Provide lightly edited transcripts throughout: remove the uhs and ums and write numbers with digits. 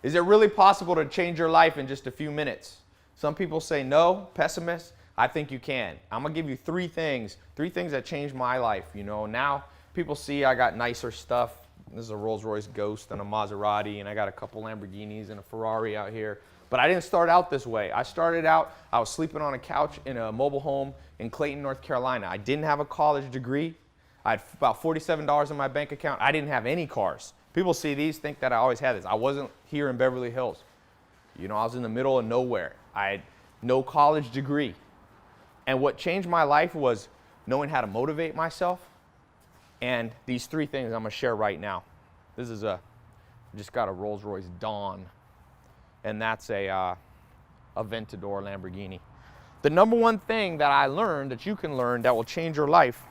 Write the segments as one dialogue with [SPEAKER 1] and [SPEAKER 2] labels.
[SPEAKER 1] Is it really possible to change your life in just a few minutes? Some people say no, pessimists. I think you can. I'm gonna give you three things that changed my life. You know, now people see I got nicer stuff. This is a Rolls Royce Ghost and a Maserati, and I got a couple Lamborghinis and a Ferrari out here. But I didn't start out this way. I started out, I was sleeping on a couch in a mobile home in Clayton, North Carolina. I didn't have a college degree. I had about $47 in my bank account. I didn't have any cars. People see these, think that I always had this. I wasn't here in Beverly Hills. You know, I was in the middle of nowhere. I had no college degree. And what changed my life was knowing how to motivate myself. And these three things I'm gonna share right now. This is just got a Rolls Royce Dawn. And that's a Aventador Lamborghini. The number one thing that I learned, that you can learn, that will change your life,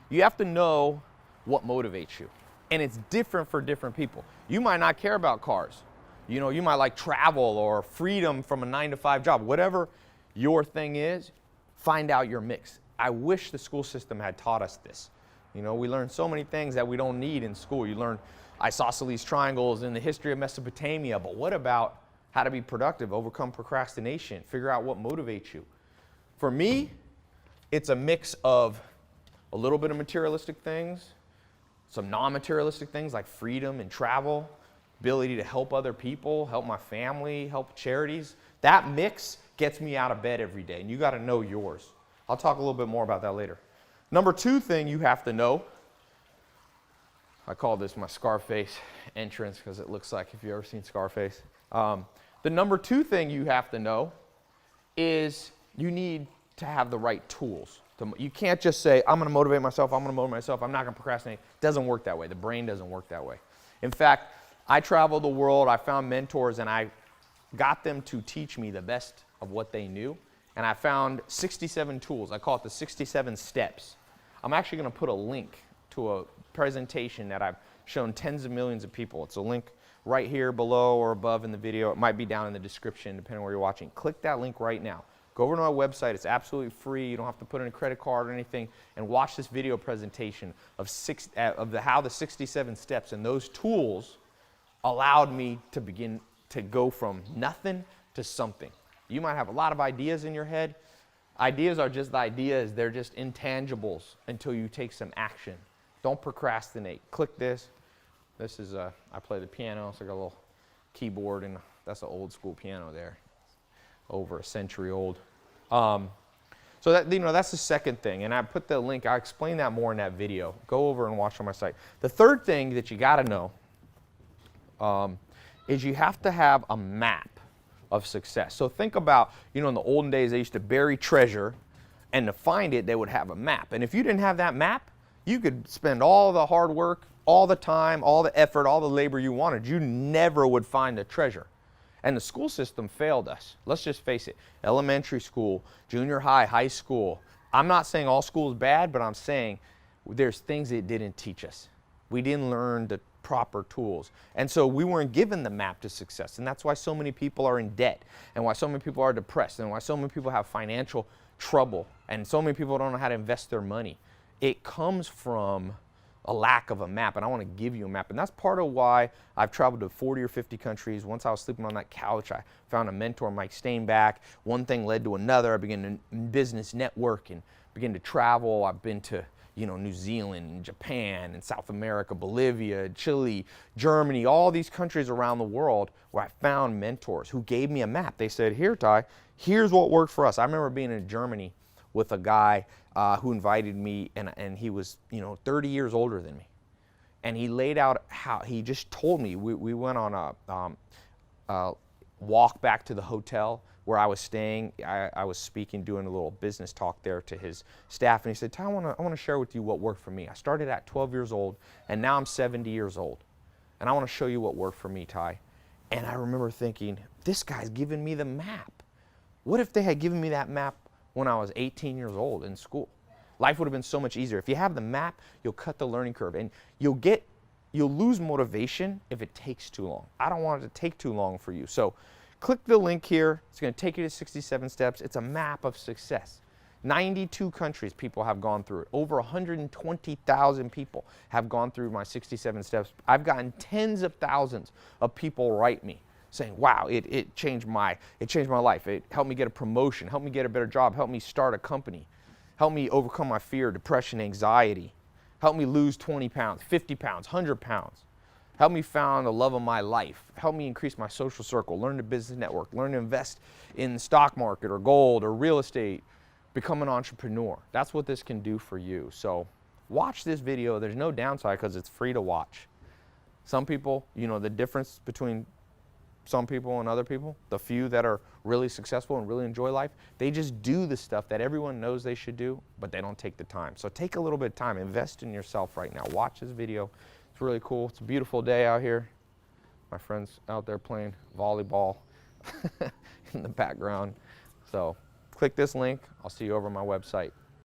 [SPEAKER 1] you have to know what motivates you. And it's different for different people. You might not care about cars. You know, you might like travel or freedom from a 9-to-5 job. Whatever your thing is, find out your mix. I wish the school system had taught us this. You know, we learn so many things that we don't need in school. You learn isosceles triangles and the history of Mesopotamia, but what about how to be productive, overcome procrastination, figure out what motivates you? For me, it's a mix of a little bit of materialistic things, some non-materialistic things like freedom and travel, ability to help other people, help my family, help charities. That mix gets me out of bed every day, and you got to know yours. I'll talk a little bit more about that later. Number two thing you have to know, I call this my Scarface entrance because it looks like, if you've ever seen Scarface. The number two thing you have to know is you need to have the right tools. You can't just say, I'm going to motivate myself, I'm not going to procrastinate. It doesn't work that way. The brain doesn't work that way. In fact, I traveled the world, I found mentors, and I got them to teach me the best of what they knew. And I found 67 tools. I call it the 67 steps. I'm actually going to put a link to a presentation that I've shown tens of millions of people. It's a link right here below or above in the video. It might be down in the description, depending on where you're watching. Click that link right now. Go over to our website. It's absolutely free. You don't have to put in a credit card or anything. And watch this video presentation of how the 67 steps and those tools allowed me to begin to go from nothing to something. You might have a lot of ideas in your head. Ideas are just ideas. They're just intangibles until you take some action. Don't procrastinate. Click this. This is I play the piano. So I got a little keyboard, and that's an old school piano there, over a century old. So that, you know, that's the second thing, and I put the link. I explain that more in that video. Go over and watch on my site. The third thing that you got to know is you have to have a map of success. So think about, you know, in the olden days they used to bury treasure, and to find it they would have a map. And if you didn't have that map, you could spend all the hard work, all the time, all the effort, all the labor you wanted. You never would find the treasure. And the school system failed us. Let's just face it. Elementary school, junior high, high school. I'm not saying all school is bad, but I'm saying there's things it didn't teach us. We didn't learn the proper tools. And so we weren't given the map to success. And that's why so many people are in debt, and why so many people are depressed, and why so many people have financial trouble, and so many people don't know how to invest their money. It comes from a lack of a map, and I want to give you a map. And that's part of why I've traveled to 40 or 50 countries. Once I was sleeping on that couch, I found a mentor, Mike Stainback. One thing led to another. I began to business network and began to travel. I've been to, you know, New Zealand, and Japan, and South America, Bolivia, Chile, Germany, all these countries around the world where I found mentors who gave me a map. They said, here, Ty, here's what worked for us. I remember being in Germany with a guy who invited me, and he was, you know, 30 years older than me. And he laid out how, he just told me, we went on a walk back to the hotel where I was staying. I was speaking, doing a little business talk there to his staff, and he said, Ty, I want to share with you what worked for me. I started at 12 years old, and now I'm 70 years old. And I want to show you what worked for me, Ty. And I remember thinking, this guy's giving me the map. What if they had given me that map when I was 18 years old in school? Life would have been so much easier. If you have the map, you'll cut the learning curve, and you'll lose motivation if it takes too long. I don't want it to take too long for you. So click the link here. It's going to take you to 67 steps. It's a map of success. 92 countries people have gone through it. Over 120,000 people have gone through my 67 steps. I've gotten tens of thousands of people write me saying, wow, it changed my life. It helped me get a promotion, helped me get a better job, helped me start a company, helped me overcome my fear, depression, anxiety, helped me lose 20 pounds, 50 pounds, 100 pounds. Help me find the love of my life. Help me increase my social circle, learn the business network, learn to invest in the stock market or gold or real estate, become an entrepreneur. That's what this can do for you. So watch this video. There's no downside because it's free to watch. Some people, you know, the difference between some people and other people, the few that are really successful and really enjoy life, they just do the stuff that everyone knows they should do, but they don't take the time. So take a little bit of time, invest in yourself right now. Watch this video. It's really cool. It's a beautiful day out here. My friend's out there playing volleyball in the background. So click this link. I'll see you over on my website.